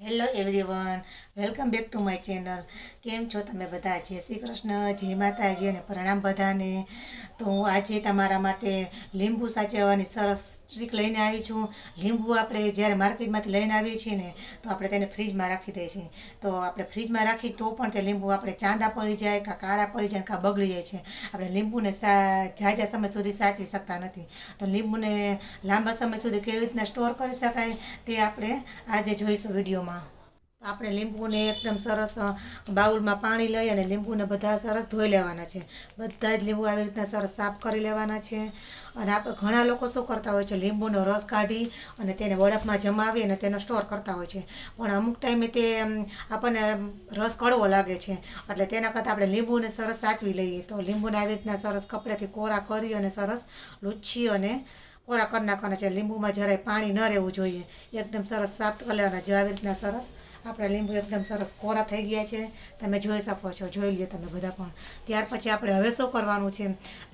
Hello everyone, welcome back to my channel. કેમ છો તમે બધા? જય શ્રી કૃષ્ણ, જય માતાજી અને પ્રણામ બધાને. તો હું આજે તમારા માટે લીંબુ સાચવવાની સરસ ટ્રીક લઈને આવી છું. લીંબુ આપણે જ્યારે માર્કેટમાંથી લઈને આવીએ છીએ ને તો આપણે તેને ફ્રીજમાં રાખી દઈએ છીએ. તો આપણે ફ્રીજમાં રાખી તો પણ તે લીંબુ આપણે ચાંદા પડી જાય, કાં કાળા પડી જાય, કાં બગડી જાય છે. આપણે લીંબુને ઝાઝા સમય સુધી સાચવી શકતા નથી. તો લીંબુને લાંબા સમય સુધી કેવી રીતના સ્ટોર કરી શકાય તે આપણે આજે જોઈશું વિડીયોમાં. આપણે લીંબુને એકદમ સરસ બાઉલમાં પાણી લઈ અને લીંબુને બધા સરસ ધોઈ લેવાના છે. બધા જ લીંબુ આવી રીતના સરસ સાફ કરી લેવાના છે. અને આપણે ઘણા લોકો શું કરતા હોય છે, લીંબુનો રસ કાઢી અને તેને બરફમાં જમાવી અને તેનો સ્ટોર કરતા હોય છે. પણ અમુક ટાઈમે તે આપણને રસ કડવો લાગે છે, એટલે તેના કરતાં આપણે લીંબુને સરસ સાચવી લઈએ. તો લીંબુને આવી રીતના સરસ કપડેથી કોરા કરી અને સરસ લૂછી અને કોરા કરી નાખવાના છે. લીંબુમાં જરાય પાણી ન રહેવું જોઈએ. એકદમ સરસ સાફ કરી લેવાના. જો આવી રીતના સરસ આપણા લીંબુ એકદમ સરસ કોરા થઈ ગયા છે, તમે જોઈ શકો છો. જોઈ લ્યો તમે બધા પણ. ત્યાર પછી આપણે હવે શું કરવાનું છે,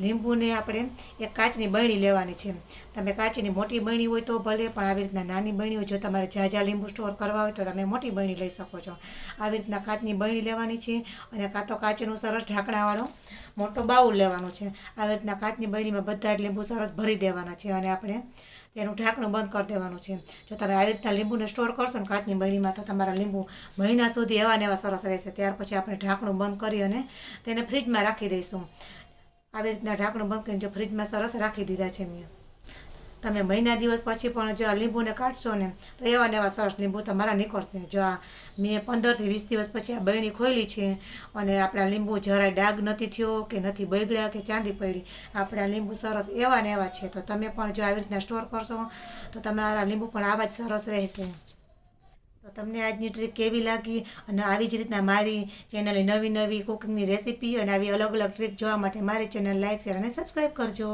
લીંબુને આપણે એક કાચની બરણી લેવાની છે. તમે કાચની મોટી બરણી હોય તો ભલે, પણ આવી રીતના નાની બરણી હોય, જો તમારે ઝાઝા લીંબુ સ્ટોર કરવા હોય તો તમે મોટી બરણી લઈ શકો છો. આવી રીતના કાચની બરણી લેવાની છે, અને કાં તો કાચનું સરસ ઢાંકણાવાળો મોટો બાઉલ લેવાનો છે. આવી રીતના કાચની બરણીમાં બધા જ લીંબુ સરસ ભરી દેવાના છે, અને આપણે તેનું ઢાંકણું બંધ કરી દેવાનું છે. જો તમે આવી રીતના લીંબુને સ્ટોર કરશો ને કાચની બરણીમાં, તો તમારા લીંબુ મહિના સુધી એવા ને એવા સરસ રહેશે. ત્યાર પછી આપણે ઢાંકણું બંધ કરી અને તેને ફ્રીજમાં રાખી દઈશું. આવી રીતના ઢાંકણું બંધ કરીને જો ફ્રીજમાં સરસ રાખી દીધા છે મેં. તમે મહિના દિવસ પછી પણ જો આ લીંબુને કાઢશો ને તો એવા ને એવા સરસ લીંબુ તમારા નીકળશે. જો આ મેં 15 થી 20 દિવસ પછી આ બરણી ખોલી છે, અને આપણા લીંબુ જરાય ડાઘ નથી થયો કે નથી બગડ્યા કે ચાંદી પડી. આપણા લીંબુ સરસ એવા ને એવા છે. તો તમે પણ જો આવી રીતના સ્ટોર કરશો તો તમારા લીંબુ પણ આવા જ સરસ રહેશે. તો તમને આજની ટ્રીક કેવી લાગી? અને આવી જ રીતના મારી ચેનલની નવી નવી કુકિંગની રેસીપી અને આવી અલગ અલગ ટ્રીક જોવા માટે મારી ચેનલ લાઈક, શેર અને સબસ્ક્રાઈબ કરજો.